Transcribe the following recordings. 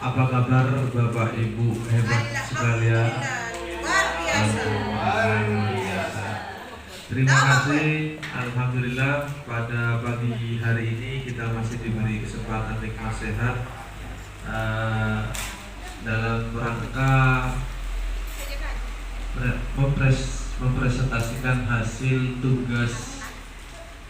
Apa kabar Bapak Ibu hebat sekalian? Luar biasa. Terima kasih, Alhamdulillah pada pagi hari ini kita masih diberi kesempatan nikmat sehat dalam rangka mempresentasikan hasil tugas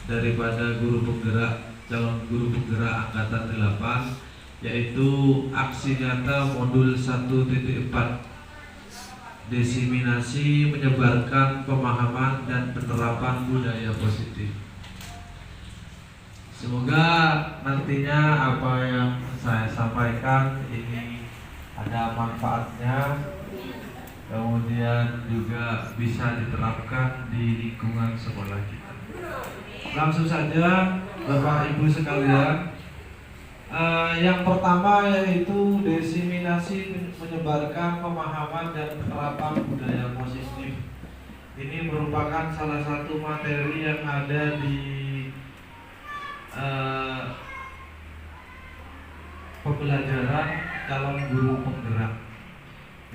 daripada guru penggerak, calon guru penggerak angkatan 8, yaitu aksi nyata modul 1.4, diseminasi menyebarkan pemahaman dan penerapan budaya positif. Semoga nantinya apa yang saya sampaikan ini ada manfaatnya, kemudian juga bisa diterapkan di lingkungan sekolah kita. Langsung saja Bapak Ibu sekalian, yang pertama yaitu diseminasi menyebarkan pemahaman dan penerapan budaya positif. Ini merupakan salah satu materi yang ada di pembelajaran calon guru penggerak.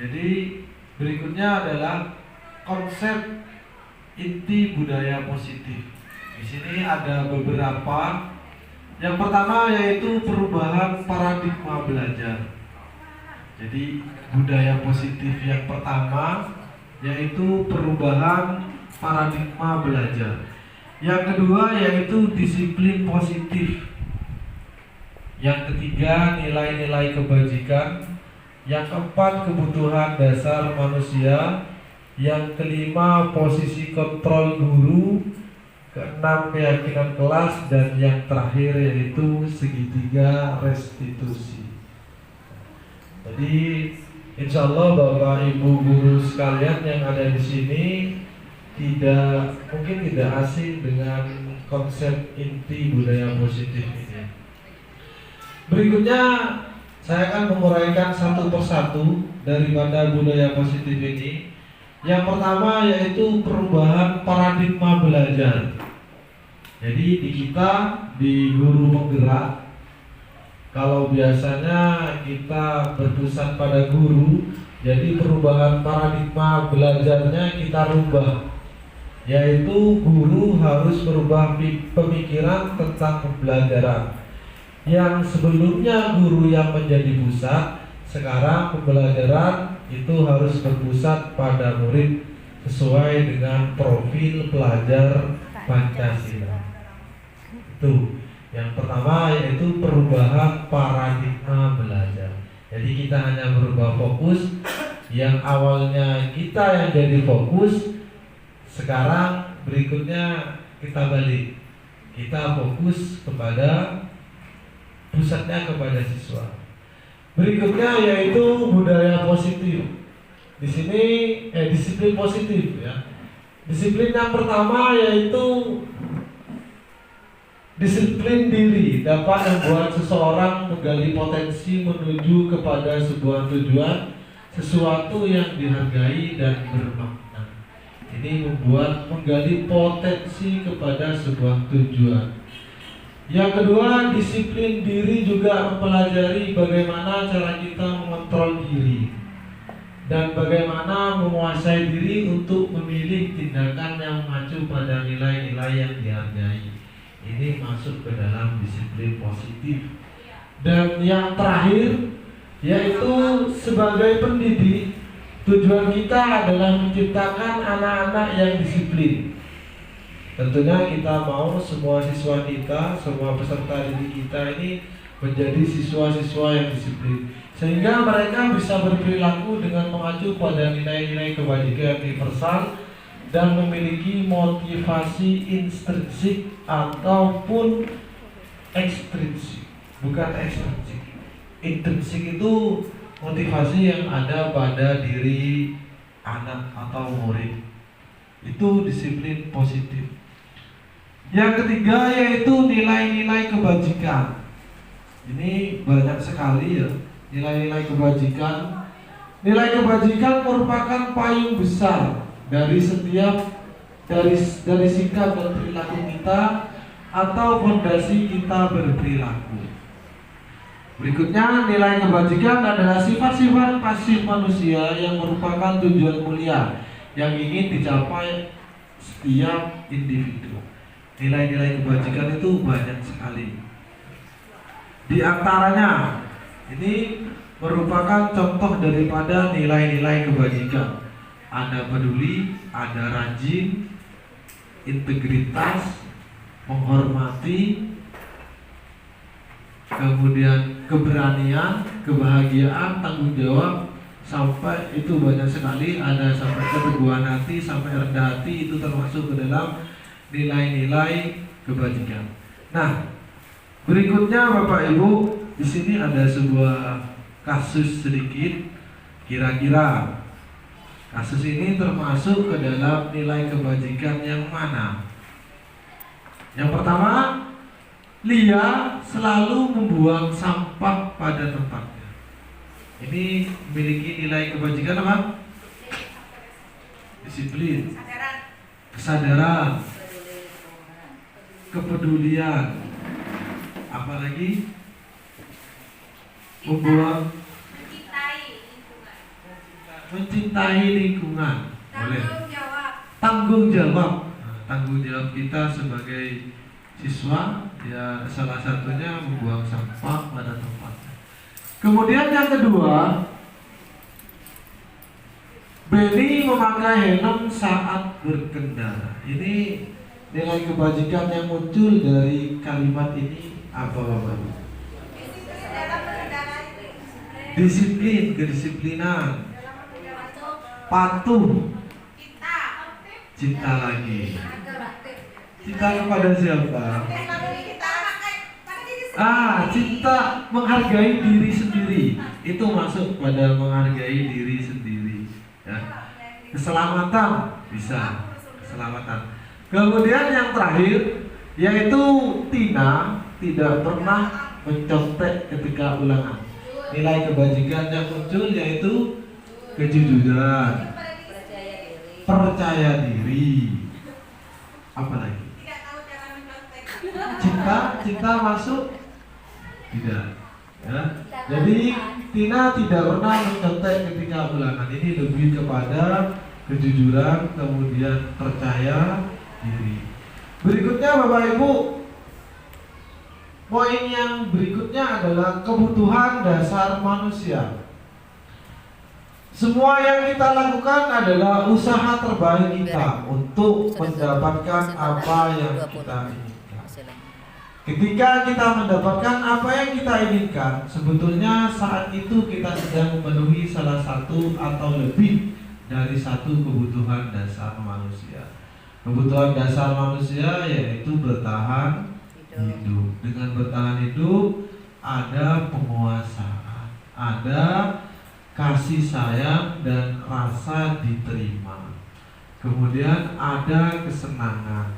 Jadi berikutnya adalah konsep inti budaya positif. Di sini ada beberapa. Yang pertama yaitu perubahan paradigma belajar. Jadi budaya positif yang pertama yaitu perubahan paradigma belajar. Yang kedua yaitu disiplin positif. Yang ketiga nilai-nilai kebajikan. Yang keempat kebutuhan dasar manusia. Yang kelima posisi kontrol guru. Keenam keyakinan kelas, dan yang terakhir yaitu segitiga restitusi. Jadi insya Allah Bapak Ibu guru sekalian yang ada di sini mungkin tidak asing dengan konsep inti budaya positif ini. Berikutnya saya akan menguraikan satu persatu daripada budaya positif ini. Yang pertama yaitu perubahan paradigma belajar. Jadi di kita, di guru penggerak, kalau biasanya kita berpusat pada guru, jadi perubahan paradigma belajarnya kita rubah, yaitu guru harus merubah pemikiran tentang pembelajaran. Yang sebelumnya guru yang menjadi pusat, sekarang pembelajaran itu harus berpusat pada murid sesuai dengan profil pelajar Pancasila. Itu yang pertama yaitu perubahan paradigma belajar. Jadi kita hanya berubah fokus. Yang awalnya kita yang jadi fokus, sekarang berikutnya kita balik. Kita fokus kepada pusatnya kepada siswa. Berikutnya yaitu budaya positif. Di sini disiplin positif ya. Disiplin yang pertama yaitu disiplin diri dapat membuat seseorang menggali potensi menuju kepada sebuah tujuan, sesuatu yang dihargai dan bermakna. Ini membuat menggali potensi kepada sebuah tujuan. Yang kedua, disiplin diri juga mempelajari bagaimana cara kita mengontrol diri dan bagaimana menguasai diri untuk memilih tindakan yang mengacu pada nilai-nilai yang dihargai. Ini masuk ke dalam disiplin positif. Dan yang terakhir yaitu sebagai pendidik, tujuan kita adalah menciptakan anak-anak yang disiplin. Tentunya kita mau semua siswa kita, semua peserta didik kita ini menjadi siswa-siswa yang disiplin, sehingga mereka bisa berperilaku dengan mengacu pada nilai-nilai kebajikan universal dan memiliki motivasi intrinsik ataupun ekstrinsik. Bukan ekstrinsik. Intrinsik itu motivasi yang ada pada diri anak atau murid. Itu disiplin positif. Yang ketiga yaitu nilai-nilai kebajikan. Ini banyak sekali ya nilai-nilai kebajikan. Nilai kebajikan merupakan payung besar dari setiap dari sikap dan perilaku kita atau fondasi kita berperilaku. Berikutnya, nilai kebajikan adalah sifat-sifat pasif manusia yang merupakan tujuan mulia yang ingin dicapai setiap individu. Nilai-nilai kebajikan itu banyak sekali. Di antaranya, ini merupakan contoh daripada nilai-nilai kebajikan. Ada peduli, ada rajin, integritas, menghormati, kemudian keberanian, kebahagiaan, tanggung jawab, sampai itu banyak sekali. Ada sampai keteguhan hati, sampai rendah hati, itu termasuk ke dalam nilai-nilai kebajikan. Nah, berikutnya Bapak Ibu, di sini ada sebuah kasus sedikit. Kira-kira kasus ini termasuk ke dalam nilai kebajikan yang mana? Yang pertama, Lia selalu membuang sampah pada tempatnya. Ini memiliki nilai kebajikan apa? Disiplin, kesadaran, kepedulian, apalagi membuang, mencintai lingkungan, boleh. Tanggung jawab. Nah, tanggung jawab kita sebagai siswa, ya salah satunya membuang sampah pada tempatnya. Kemudian yang kedua, Benny memakai helm saat berkendara. Ini nilai kebajikan yang muncul dari kalimat ini apa Bapak? Disiplin, kedisiplinan, patuh, cinta lagi. Cinta kepada siapa? Cinta menghargai diri sendiri. Itu masuk pada menghargai diri sendiri. Ya. Keselamatan bisa, keselamatan. Kemudian yang terakhir, yaitu Tina tidak pernah mencontek ketika ulangan. Nilai kebajikan yang muncul yaitu kejujuran, percaya diri, apa lagi? Cinta masuk? Tidak. Ya. Jadi Tina tidak pernah mencontek ketika ulangan. Ini lebih kepada kejujuran, kemudian percaya diri. Berikutnya Bapak Ibu, poin yang berikutnya adalah kebutuhan dasar manusia. Semua yang kita lakukan adalah usaha terbaik kita untuk mendapatkan apa yang kita inginkan. Ketika kita mendapatkan apa yang kita inginkan, sebetulnya saat itu kita sedang memenuhi salah satu atau lebih dari satu kebutuhan dasar manusia. Kebutuhan dasar manusia yaitu bertahan hidup. Dengan bertahan hidup ada penguasaan, ada kasih sayang dan rasa diterima. Kemudian ada kesenangan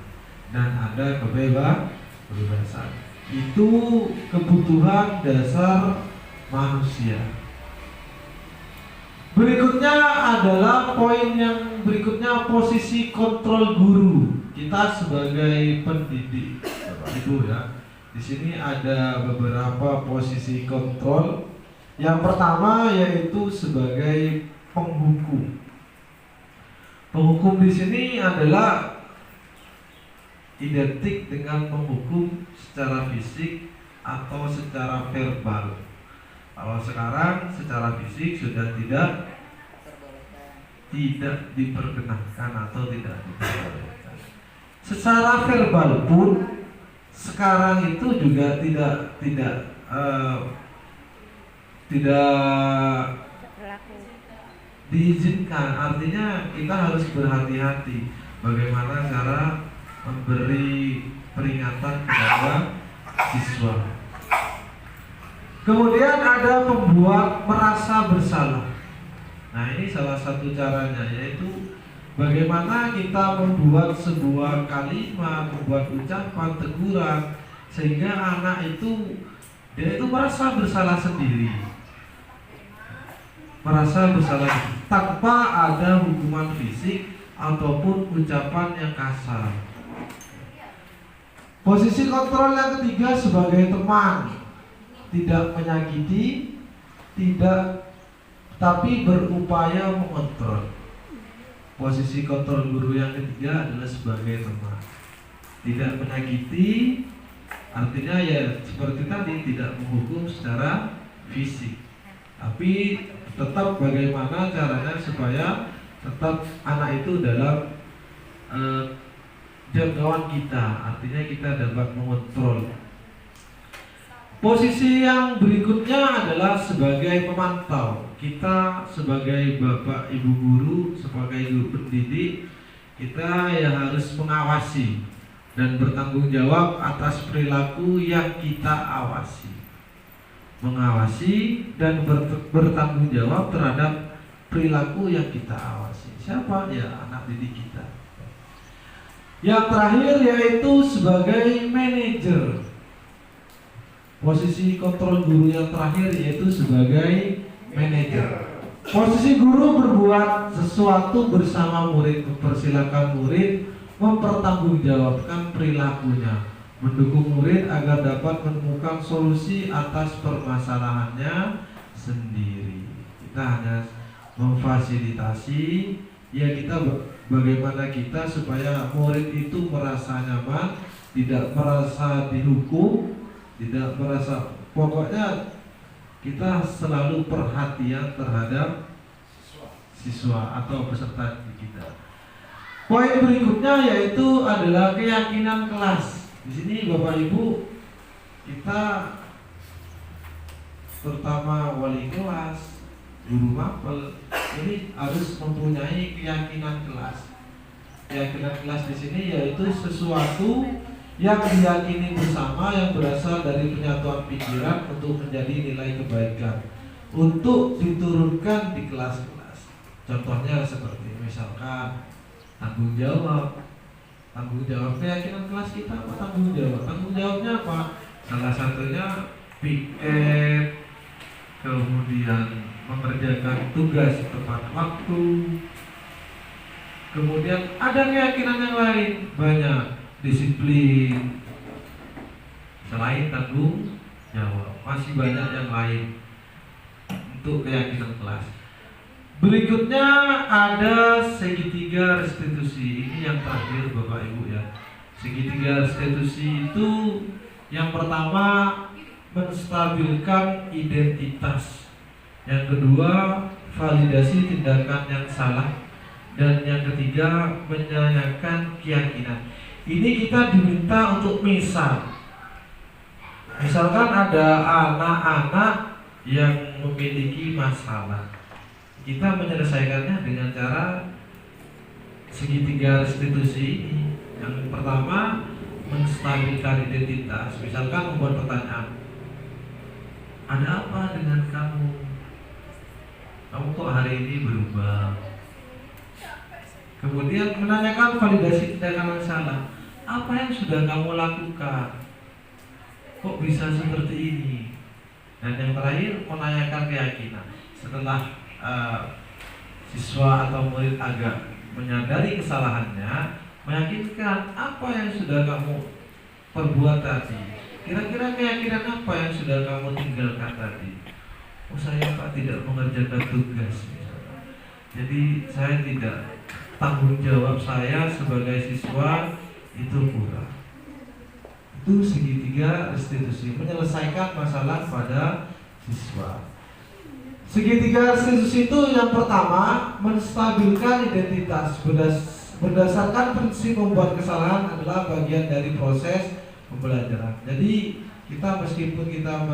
dan ada kebebasan. Itu kebutuhan dasar manusia. Berikutnya adalah poin yang berikutnya, posisi kontrol guru. Kita sebagai pendidik, Bapak Ibu ya. Di sini ada beberapa posisi kontrol. Yang pertama yaitu sebagai penghukum. Penghukum di sini adalah identik dengan menghukum secara fisik atau secara verbal. Kalau sekarang secara fisik sudah tidak diperkenankan atau tidak diperbolehkan. Secara verbal pun sekarang itu juga tidak diizinkan. Artinya kita harus berhati-hati bagaimana cara memberi peringatan kepada siswa. Kemudian ada membuat merasa bersalah. Nah, ini salah satu caranya, yaitu bagaimana kita membuat sebuah kalimat, membuat ucapan teguran sehingga anak itu dia itu merasa bersalah sendiri. Merasa bersalah tanpa ada hukuman fisik ataupun ucapan yang kasar. Posisi kontrol yang ketiga sebagai teman. tidak menyakiti, tidak, tapi berupaya mengontrol. Posisi kontrol guru yang ketiga adalah sebagai teman. Tidak menyakiti, artinya ya seperti tadi, tidak menghukum secara fisik, tapi tetap bagaimana caranya supaya tetap anak itu dalam jangkauan kita, artinya kita dapat mengontrol. Posisi yang berikutnya adalah sebagai pemantau. Kita sebagai bapak ibu guru, sebagai guru pendidik, kita ya harus mengawasi dan bertanggung jawab atas perilaku yang kita awasi. Mengawasi dan bertanggung jawab terhadap perilaku yang kita awasi. Siapa? Ya anak didik kita. Yang terakhir yaitu sebagai manajer. Posisi kontrol guru yang terakhir yaitu sebagai manajer. Posisi guru berbuat sesuatu bersama murid, mempersilakan murid mempertanggungjawabkan perilakunya, mendukung murid agar dapat menemukan solusi atas permasalahannya sendiri. Kita hanya memfasilitasi, ya kita bagaimana kita supaya murid itu merasa nyaman, tidak merasa dihukum, tidak merasa, pokoknya kita selalu perhatian terhadap siswa atau peserta didik kita. Poin berikutnya yaitu adalah keyakinan kelas. Di sini Bapak Ibu, kita terutama wali kelas, guru mapel, ini harus mempunyai keyakinan kelas. Keyakinan kelas di sini yaitu sesuatu yang diyakini bersama, yang berasal dari penyatuan pikiran untuk menjadi nilai kebaikan untuk diturunkan di kelas-kelas. Contohnya seperti misalkan tanggung jawab keyakinan kelas kita apa? Tanggung jawabnya apa? Salah satunya piket, kemudian mengerjakan tugas tepat waktu, kemudian ada keyakinan yang lain banyak, disiplin. Selain tanggung jawab masih banyak yang lain untuk keyakinan kelas. Berikutnya ada segitiga restitusi. Ini yang terakhir Bapak Ibu ya. Segitiga restitusi itu yang pertama menstabilkan identitas, yang kedua validasi tindakan yang salah, dan yang ketiga menyayangkan keyakinan. Ini kita diminta untuk misalkan ada anak-anak yang memiliki masalah, kita menyelesaikannya dengan cara segitiga restitusi ini. Yang pertama menstabilkan identitas, misalkan membuat pertanyaan, ada apa dengan kamu kok hari ini berubah? Kemudian menanyakan validasi tindakan yang salah, apa yang sudah kamu lakukan, kok bisa seperti ini? Dan yang terakhir menanyakan keyakinan. Setelah siswa atau murid agak menyadari kesalahannya, meyakinkan apa yang sudah kamu perbuat tadi. Kira-kira keyakinan apa yang sudah kamu tinggalkan tadi? Oh, saya Pak tidak mengerjakan tugas misalnya. Jadi saya tidak, tanggung jawab saya sebagai siswa itu kurang. Itu segitiga restitusi, menyelesaikan masalah pada siswa. Segitiga restitusi itu yang pertama menstabilkan identitas. Berdasarkan prinsip membuat kesalahan adalah bagian dari proses pembelajaran. Jadi kita meskipun kita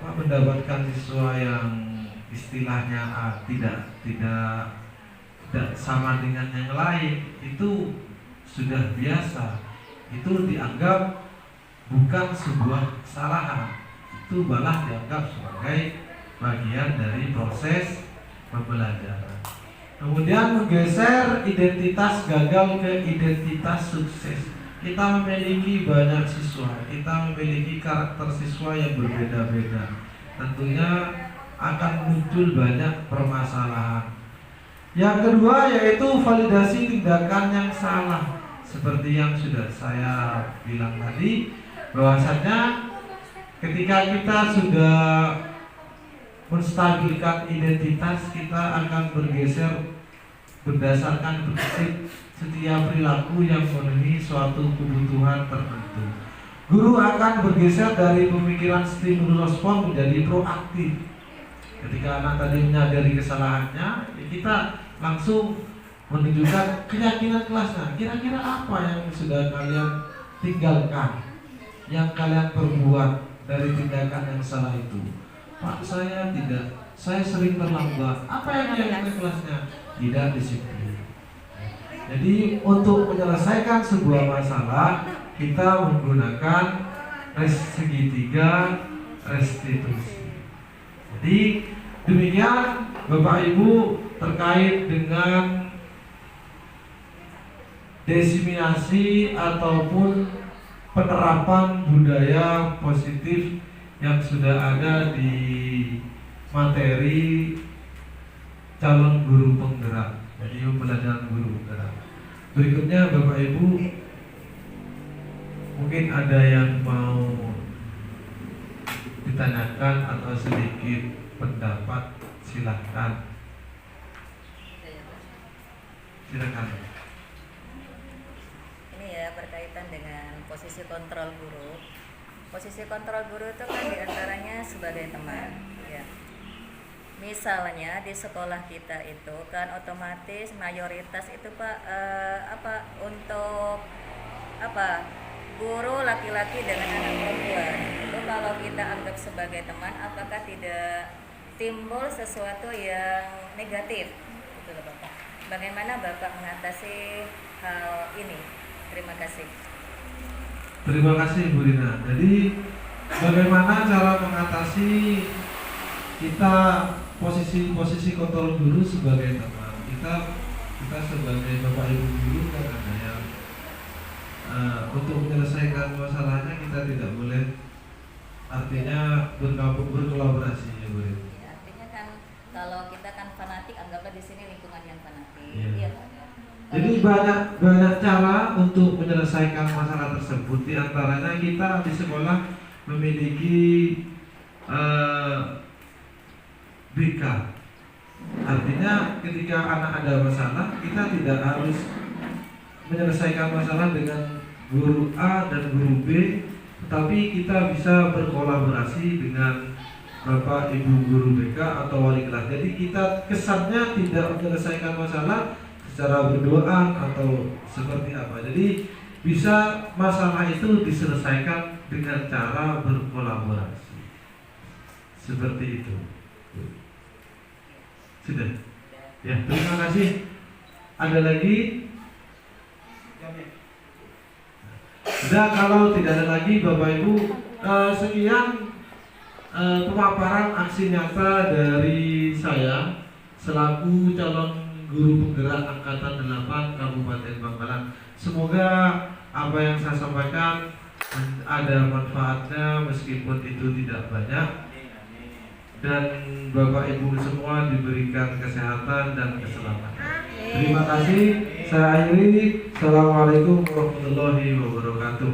mendapatkan siswa yang istilahnya tidak sama dengan yang lain, itu sudah biasa. Itu dianggap bukan sebuah kesalahan, itu malah dianggap sebagai bagian dari proses pembelajaran. Kemudian menggeser identitas gagal ke identitas sukses. Kita memiliki banyak siswa, kita memiliki karakter siswa yang berbeda-beda. Tentunya akan muncul banyak permasalahan. Yang kedua yaitu validasi tindakan yang salah. Seperti yang sudah saya bilang tadi, bahwasannya ketika kita sudah menstabilkan identitas, kita akan bergeser berdasarkan prinsip setiap perilaku yang memenuhi suatu kebutuhan tertentu. Guru akan bergeser dari pemikiran stimulus respon menjadi proaktif. Ketika anak tadi menyadari kesalahannya, ya kita langsung menunjukkan keyakinan kelasnya. Kira-kira apa yang sudah kalian tinggalkan, yang kalian perbuat dari tindakan yang salah itu? Pak, saya tidak, saya sering terlambat. Apa yang keyakinan kelasnya? Tidak disiplin. Jadi untuk menyelesaikan sebuah masalah, kita menggunakan segitiga restitusi. Jadi demikian Bapak Ibu terkait dengan diseminasi ataupun penerapan budaya positif yang sudah ada di materi calon guru penggerak, jadi pembelajaran guru penggerak. Berikutnya Bapak Ibu, mungkin ada yang mau ditanyakan atau sedikit pendapat, silahkan. Silakan. Ini ya berkaitan dengan posisi kontrol guru. Posisi kontrol guru itu kan diantaranya sebagai teman. Ya. Misalnya di sekolah kita itu kan otomatis mayoritas itu Pak untuk guru laki-laki dengan anak perempuan itu kalau kita anggap sebagai teman, apakah tidak timbul sesuatu yang negatif? Itu loh Bapak. Bagaimana Bapak mengatasi hal ini? Terima kasih. Terima kasih Bu Rina. Jadi bagaimana cara mengatasi kita posisi kontrol guru sebagai teman? Kita sebagai Bapak Ibu guru kan ada yang untuk menyelesaikan masalahnya kita tidak boleh, artinya berkolaborasi ya Bu Rina. Ya, artinya kan kalau kita kan fanatik, anggaplah di sini lingkungan yang fanatik. Iya. Iya Pak. Jadi banyak cara untuk menyelesaikan masalah tersebut. Di antaranya kita di sekolah memiliki BK. Artinya ketika anak ada masalah, kita tidak harus menyelesaikan masalah dengan guru A dan guru B, tetapi kita bisa berkolaborasi dengan Bapak Ibu guru BK atau wali kelas. Jadi kita kesannya tidak menyelesaikan masalah secara berdoaan atau seperti apa. Jadi bisa masalah itu diselesaikan dengan cara berkolaborasi. Seperti itu. Sudah. Ya, terima kasih. Ada lagi? Sudah, kalau tidak ada lagi Bapak Ibu, sekian pemaparan aksi nyata dari saya selaku calon guru penggerak angkatan 8 Kabupaten Bangkalan. Semoga apa yang saya sampaikan ada manfaatnya meskipun itu tidak banyak, dan Bapak Ibu semua diberikan kesehatan dan keselamatan. Terima kasih. Saya akhiri. Assalamualaikum warahmatullahi wabarakatuh.